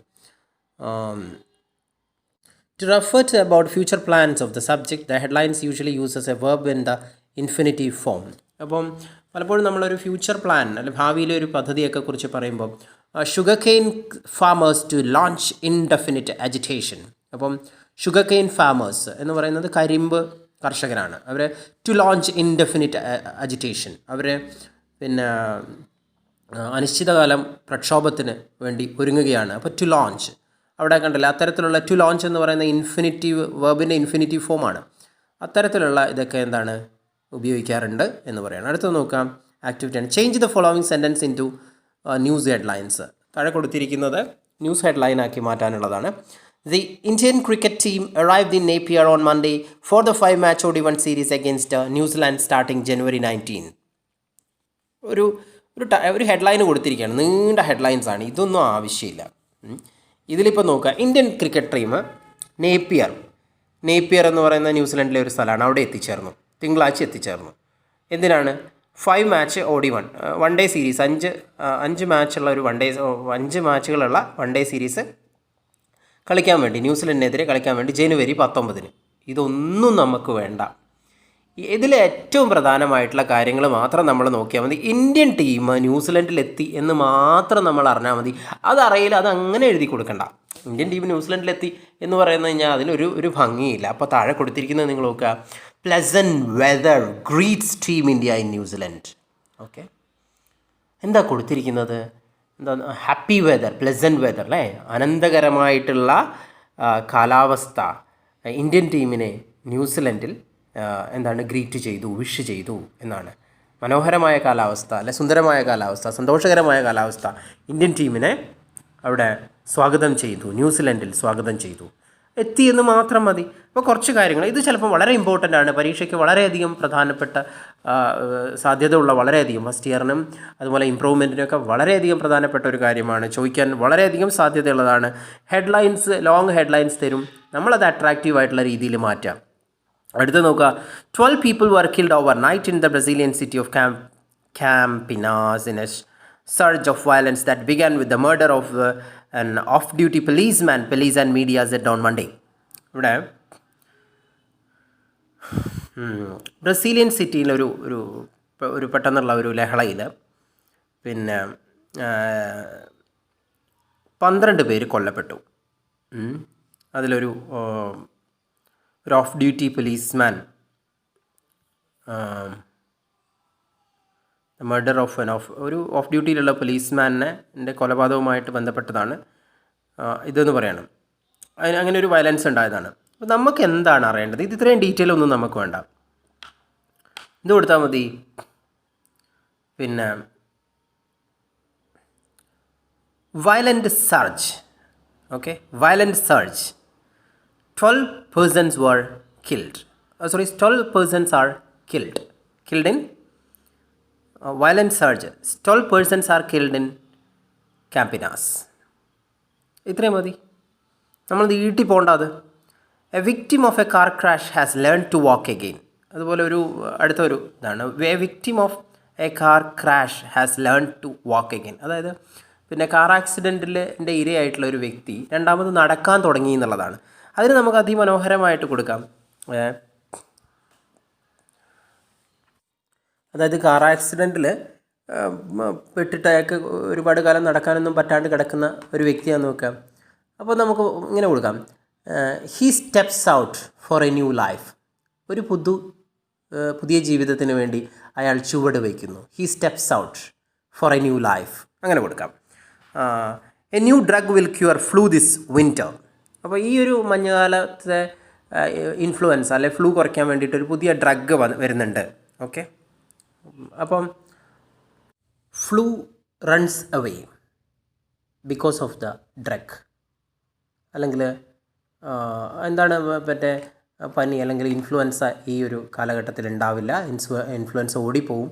To refer to about future plans of the subject, the headlines usually uses a verb in the infinitive form. അപ്പം പലപ്പോഴും നമ്മളൊരു ഫ്യൂച്ചർ പ്ലാൻ അല്ലെങ്കിൽ ഭാവിയിലെ ഒരു പദ്ധതിയൊക്കെ കുറിച്ച് പറയുമ്പോൾ sugar cane farmers to launch indefinite agitation. അപ്പം ഷുഗർ കെയിൻ ഫാമേഴ്സ് എന്ന് പറയുന്നത് കരിമ്പ് കർഷകരാണ്. അവർ ടു ലോഞ്ച് ഇൻഡെഫിനിറ്റ് അജിറ്റേഷൻ, അവർ പിന്നെ അനിശ്ചിതകാലം പ്രക്ഷോഭത്തിന് വേണ്ടി ഒരുങ്ങുകയാണ്. അപ്പോൾ ടു ലോഞ്ച് അവിടെ കണ്ടില്ല, അത്തരത്തിലുള്ള ടു ലോഞ്ച് എന്ന് പറയുന്ന ഇൻഫിനിറ്റീവ് വേർബിൻ്റെ ഇൻഫിനിറ്റീവ് ഫോമാണ്. അത്തരത്തിലുള്ള ഇതൊക്കെ എന്താണ് ഉപയോഗിക്കാറുണ്ട് എന്ന് പറയുന്നത്. അടുത്ത് നോക്കാം, ആക്ടിവിറ്റിയാണ്. Change the following sentence into news headlines. താഴെ കൊടുത്തിരിക്കുന്നത് ന്യൂസ് ഹെഡ്ലൈനാക്കി മാറ്റാനുള്ളതാണ്. The Indian cricket team arrived in Napier on Monday for the 5-match ODI series against New Zealand starting January 19. ഒരു ഹെഡ്ലൈൻ കൊടുത്തിരിക്കുകയാണ്, നീണ്ട ഹെഡ്ലൈൻസാണ്, ഇതൊന്നും ആവശ്യമില്ല. ഇതിലിപ്പോൾ നോക്കുക, ഇന്ത്യൻ ക്രിക്കറ്റ് ടീം നേപ്പിയർ എന്ന് പറയുന്ന ന്യൂസിലൻഡിലെ ഒരു സ്ഥലമാണ്, അവിടെ എത്തിച്ചേർന്നു, തിങ്കളാഴ്ച എത്തിച്ചേർന്നു. എന്തിനാണ്? 5-match ODI one day series, 5 മാച്ചുള്ള ഒരു 5 മാച്ചുകളുള്ള വൺ ഡേ സീരീസ് കളിക്കാൻ വേണ്ടി, ന്യൂസിലൻഡിനെതിരെ കളിക്കാൻ വേണ്ടി January 19. ഇതൊന്നും നമുക്ക് വേണ്ട. ഇതിൽ ഏറ്റവും പ്രധാനമായിട്ടുള്ള കാര്യങ്ങൾ മാത്രം നമ്മൾ നോക്കിയാൽ മതി. ഇന്ത്യൻ ടീം ന്യൂസിലൻഡിലെത്തി എന്ന് മാത്രം നമ്മൾ അറിഞ്ഞാൽ മതി. അതറിയില്ല, അതങ്ങനെ എഴുതി കൊടുക്കണ്ട. ഇന്ത്യൻ ടീം ന്യൂസിലൻഡിലെത്തി എന്ന് പറയുന്നത് കഴിഞ്ഞാൽ അതിലൊരു ഭംഗിയില്ല. അപ്പോൾ താഴെ കൊടുത്തിരിക്കുന്നത് നിങ്ങൾ നോക്കുക, pleasant weather greets team India in New Zealand. Okay, എന്താ കൊടുത്തിരിക്കുന്നത്? എന്താ? ഹാപ്പി വെതർ, പ്ലസൻറ്റ് വെതർ അല്ലേ, ആനന്ദകരമായിട്ടുള്ള കാലാവസ്ഥ ഇന്ത്യൻ ടീമിനെ ന്യൂസിലൻഡിൽ എന്താണ് ഗ്രീറ്റ് ചെയ്തു, വിഷ് ചെയ്തു എന്നാണ്. മനോഹരമായ കാലാവസ്ഥ അല്ലെ, സുന്ദരമായ കാലാവസ്ഥ, സന്തോഷകരമായ കാലാവസ്ഥ ഇന്ത്യൻ ടീമിനെ അവിടെ സ്വാഗതം ചെയ്തു, ന്യൂസിലൻഡിൽ സ്വാഗതം ചെയ്തു. എത്തിയെന്ന് മാത്രം മതി. അപ്പോൾ കുറച്ച് കാര്യങ്ങൾ, ഇത് ചിലപ്പോൾ വളരെ ഇമ്പോർട്ടൻ്റ് ആണ്, പരീക്ഷയ്ക്ക് വളരെയധികം പ്രധാനപ്പെട്ട സാധ്യതയുള്ള, വളരെയധികം ഫസ്റ്റ് ഇയറിനും അതുപോലെ ഇമ്പ്രൂവ്മെൻറ്റിനൊക്കെ വളരെയധികം പ്രധാനപ്പെട്ട ഒരു കാര്യമാണ്, ചോദിക്കാൻ വളരെയധികം സാധ്യതയുള്ളതാണ്. ഹെഡ്ലൈൻസ്, ലോങ് ഹെഡ്ലൈൻസ് തരും, നമ്മളത് അട്രാക്റ്റീവ് ആയിട്ടുള്ള രീതിയിൽ മാറ്റാം. അടുത്ത് നോക്കുക, 12 people were killed overnight in the Brazilian city of Campinas in a surge of violence that began with the murder of an off-duty policeman, police and media said on Monday. ഇവിടെ Brazilian സിറ്റിയിൽ ഒരു പെട്ടെന്നുള്ള ഒരു ലഹളയിൽ പിന്നെ 12 പേര് കൊല്ലപ്പെട്ടു. അതിലൊരു of duty policeman, murder of ഒരു ഓഫ് ഡ്യൂട്ടിയിലുള്ള പോലീസ്മാൻ്റെ കൊലപാതകവുമായിട്ട് ബന്ധപ്പെട്ടതാണ് ഇതെന്ന് പറയണം. അങ്ങനെ ഒരു വയലൻസ് ഉണ്ടായതാണ്. അപ്പോൾ നമുക്ക് എന്താണ് അറിയേണ്ടത്? ഇത് ഇത്രയും ഡീറ്റെയിൽ ഒന്നും നമുക്ക് വേണ്ട. ഇത് കൊടുത്താൽ മതി. പിന്നെ violent surge. Okay, violent surge, 12 persons were killed. 12 persons are killed in violent surge. 12 persons are killed in Campinas. ഇത്രയും മതി, നമ്മൾ നീട്ടി പോകണ്ട. അത് a victim of a car crash has learn to walk again. അതുപോലെ അടുത്തൊരു ഇതാണ്, a victim of a car crash has learn to walk again. അതായത് പിന്നെ കാർ ആക്സിഡൻറ്റിൻ്റെ ഇരയായിട്ടുള്ള ഒരു വ്യക്തി രണ്ടാമത് നടക്കാൻ തുടങ്ങി എന്നുള്ളതാണ്. അതിന് നമുക്ക് അതിമനോഹരമായിട്ട് കൊടുക്കാം. അതായത് കാർ ആക്സിഡൻറ്റിൽ പെട്ടിട്ട് അയാൾക്ക് ഒരുപാട് കാലം നടക്കാനൊന്നും പറ്റാണ്ട് കിടക്കുന്ന ഒരു വ്യക്തിയാണെന്ന് നോക്കാം. അപ്പോൾ നമുക്ക് ഇങ്ങനെ കൊടുക്കാം, he steps out for a new life. ഒരു പുതിയ ജീവിതത്തിന് വേണ്ടി അയാൾ ചുവട് വയ്ക്കുന്നു. He steps out for a new life, അങ്ങനെ കൊടുക്കാം. A new drug will cure flu this winter. അപ്പോൾ ഈ ഒരു മഞ്ഞുകാലത്തെ ഇൻഫ്ലുവൻസ് അല്ലെ ഫ്ലൂ കുറയ്ക്കാൻ വേണ്ടിയിട്ട് ഒരു പുതിയ ഡ്രഗ് വരുന്നുണ്ട്. ഓക്കെ, അപ്പം flu runs away because of the drug. അല്ലെങ്കിൽ എന്താണ് മറ്റേ പനി അല്ലെങ്കിൽ ഇൻഫ്ലുവൻസ ഈ ഒരു കാലഘട്ടത്തിൽ ഉണ്ടാവില്ല, ഇൻഫ്ലുവൻസ ഓടിപ്പോവും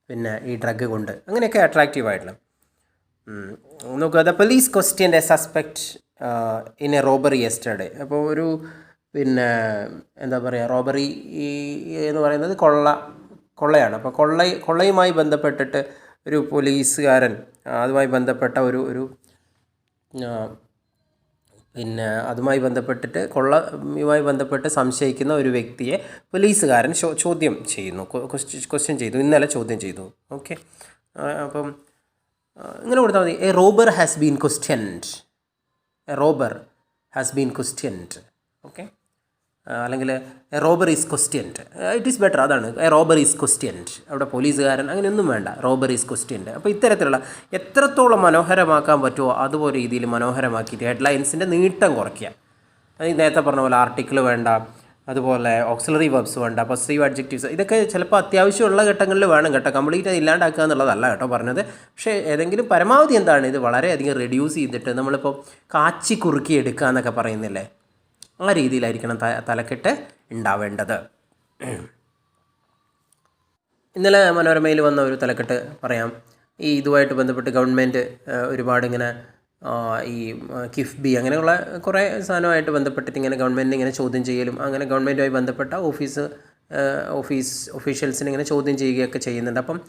പിന്നെ ഈ ഡ്രഗ് കൊണ്ട്. അങ്ങനെയൊക്കെ അട്രാക്റ്റീവായിട്ടുള്ള നോക്കുക. The police questioned A suspect in A robbery yesterday. അപ്പോൾ ഒരു പിന്നെ എന്താ പറയുക, റോബറി എന്ന് പറയുന്നത് കൊള്ളയാണ്. അപ്പോൾ കൊള്ളയുമായി ബന്ധപ്പെട്ടിട്ട് ഒരു പോലീസുകാരൻ അതുമായി ബന്ധപ്പെട്ട ഒരു പിന്നെ അതുമായി ബന്ധപ്പെട്ടിട്ട് കൊള്ളയുമായി ബന്ധപ്പെട്ട് സംശയിക്കുന്ന ഒരു വ്യക്തിയെ പോലീസുകാരൻ ചോദ്യം ചെയ്യുന്നു, ക്വസ്റ്റ്യൻ ചെയ്തു, ഇന്നലെ ചോദ്യം ചെയ്തു. ഓക്കെ, അപ്പം ഇങ്ങനെ കൊടുത്താൽ മതി. A robber has been questioned. A robber has been questioned. Okay, അല്ലെങ്കിൽ a robber is questioned. It is better, അതാണ് എ റോബർ ഈസ് ക്വസ്റ്റ്യൻഡ്. അവിടെ പോലീസുകാരൻ അങ്ങനെയൊന്നും വേണ്ട, റോബർ ഈസ് ക്വസ്റ്റ്യൻഡ്. അപ്പോൾ ഇത്തരത്തിലുള്ള എത്രത്തോളം മനോഹരമാക്കാൻ പറ്റുമോ അതുപോലെ രീതിയിൽ മനോഹരമാക്കിയിട്ട് ഹെഡ്ലൈൻസിൻ്റെ നീട്ടം കുറയ്ക്കുക. അത് നേരത്തെ പറഞ്ഞ പോലെ ആർട്ടിക്കിൾ വേണ്ട, അതുപോലെ ഓക്സിലറി വെർബ്സ് വേണ്ട, പൊസസീവ് അഡ്ജക്റ്റീവ്സ്, ഇതൊക്കെ ചിലപ്പോൾ അത്യാവശ്യമുള്ള ഘട്ടങ്ങളിൽ വേണം കേട്ടോ. കംപ്ലീറ്റ് അത് ഇല്ലാണ്ടാക്കുക എന്നുള്ളതല്ല കേട്ടോ പറഞ്ഞത്. പക്ഷേ ഏതെങ്കിലും പരമാവധി എന്താണ് ഇത് വളരെയധികം റെഡ്യൂസ് ചെയ്തിട്ട് നമ്മളിപ്പോൾ കാച്ചി കുറുക്കി എടുക്കുക എന്നൊക്കെ പറയുന്നില്ലേ, ആ രീതിയിലായിരിക്കണം തലക്കെട്ട് ഉണ്ടാവേണ്ടത്. ഇന്നലെ മനോരമയിൽ വന്ന ഒരു തലക്കെട്ട് പറയാം. ഈ ഇതുമായിട്ട് ബന്ധപ്പെട്ട് ഗവൺമെൻറ് ഒരുപാട് ഇങ്ങനെ ഈ കിഫ്ബി അങ്ങനെയുള്ള കുറേ സാധനമായിട്ട് ബന്ധപ്പെട്ടിട്ട് ഇങ്ങനെ ഗവൺമെൻറ് ഇങ്ങനെ ചോദ്യം ചെയ്യലും അങ്ങനെ ഗവൺമെൻറ്റുമായി ബന്ധപ്പെട്ട ഒഫീഷ്യൽസിനെ ഇങ്ങനെ ചോദ്യം ചെയ്യുകയൊക്കെ ചെയ്യുന്നുണ്ട്. അപ്പം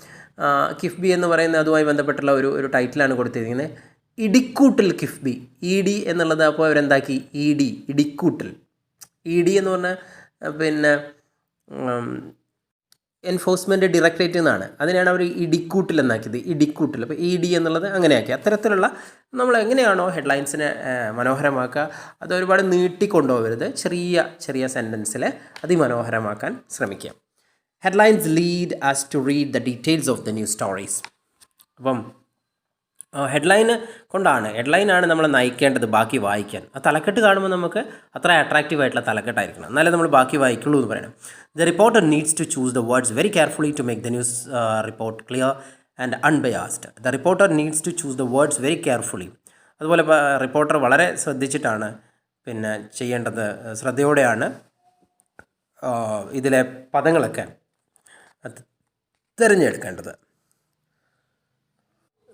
കിഫ്ബി എന്ന് പറയുന്ന അതുമായി ബന്ധപ്പെട്ടുള്ള ഒരു ടൈറ്റിലാണ് കൊടുത്തിരിക്കുന്നത്, ഇടിക്കൂട്ടിൽ കിഫ്ബി. ഇ ഡി എന്നുള്ളത് അപ്പോൾ അവരെന്താക്കി, ഇടിക്കൂട്ടിൽ. ഇ ഡി എന്ന് പറഞ്ഞാൽ പിന്നെ എൻഫോഴ്സ്മെൻറ്റ് ഡയറക്ടറേറ്റ് എന്നാണ്, അതിനാണ് അവർ ഇടിക്കൂട്ടിൽ എന്നാക്കിയത്, ഇടിക്കൂട്ടിൽ. അപ്പോൾ ഇ ഡി എന്നുള്ളത് അങ്ങനെയാക്കി. അത്തരത്തിലുള്ള നമ്മൾ എങ്ങനെയാണോ ഹെഡ്ലൈൻസിനെ മനോഹരമാക്കുക, അത് ഒരുപാട് നീട്ടിക്കൊണ്ടുപോകരുത്, ചെറിയ സെൻറ്റൻസിൽ അതിമനോഹരമാക്കാൻ ശ്രമിക്കുക. Headlines lead us to read the details of the news stories. അപ്പം ഹെഡ്ലൈനാണ് നമ്മളെ നയിക്കേണ്ടത് ബാക്കി വായിക്കാൻ. ആ തലക്കെട്ട് കാണുമ്പോൾ നമുക്ക് അത്ര അട്രാക്റ്റീവായിട്ടുള്ള തലക്കെട്ടായിരിക്കണം, എന്നാലേ നമ്മൾ ബാക്കി വായിക്കുള്ളൂ എന്ന് പറയണം. The reporter needs to choose the words very carefully to make the news report clear and unbiased. The reporter needs to choose the words very carefully. അതുപോലെ റിപ്പോർട്ടർ വളരെ ശ്രദ്ധിച്ചിട്ടാണ് പിന്നെ ചെയ്യേണ്ടത്, ശ്രദ്ധയോടെയാണ് ഇതിലെ പദങ്ങളൊക്കെ തിരഞ്ഞെടുക്കേണ്ടത്.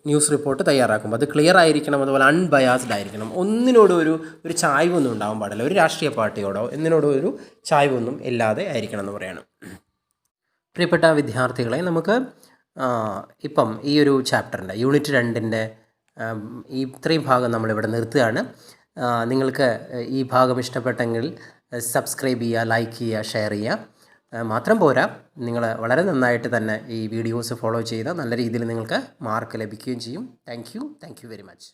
ന്യൂസ് റിപ്പോർട്ട് തയ്യാറാക്കുമ്പോൾ അത് ക്ലിയർ ആയിരിക്കണം, അതുപോലെ അൺബയാസ്ഡ് ആയിരിക്കണം. ഒന്നിനോടും ഒരു ചായ്വൊന്നും ഉണ്ടാവാൻ പാടില്ല, ഒരു രാഷ്ട്രീയ പാർട്ടിയോടോ എന്നിനോടും ഒരു ചായ്വൊന്നും ഇല്ലാതെ ആയിരിക്കണം എന്ന് പറയണം. പ്രിയപ്പെട്ട വിദ്യാർത്ഥികളെ, നമുക്ക് ഇപ്പം ഈ ഒരു ചാപ്റ്ററിൻ്റെ യൂണിറ്റ് 2ൻ്റെ ഇത്രയും ഭാഗം നമ്മളിവിടെ നിർത്തുകയാണ്. നിങ്ങൾക്ക് ഈ ഭാഗം ഇഷ്ടപ്പെട്ടെങ്കിൽ സബ്സ്ക്രൈബ് ചെയ്യുക, ലൈക്ക് ചെയ്യുക, ഷെയർ ചെയ്യുക. മാത്രം പോരാ, നിങ്ങൾ വളരെ നന്നായിട്ട് തന്നെ ഈ വീഡിയോസ് ഫോളോ ചെയ്താൽ നല്ല രീതിയിൽ നിങ്ങൾക്ക് മാർക്ക് ലഭിക്കുകയും ചെയ്യും. Thank you very much.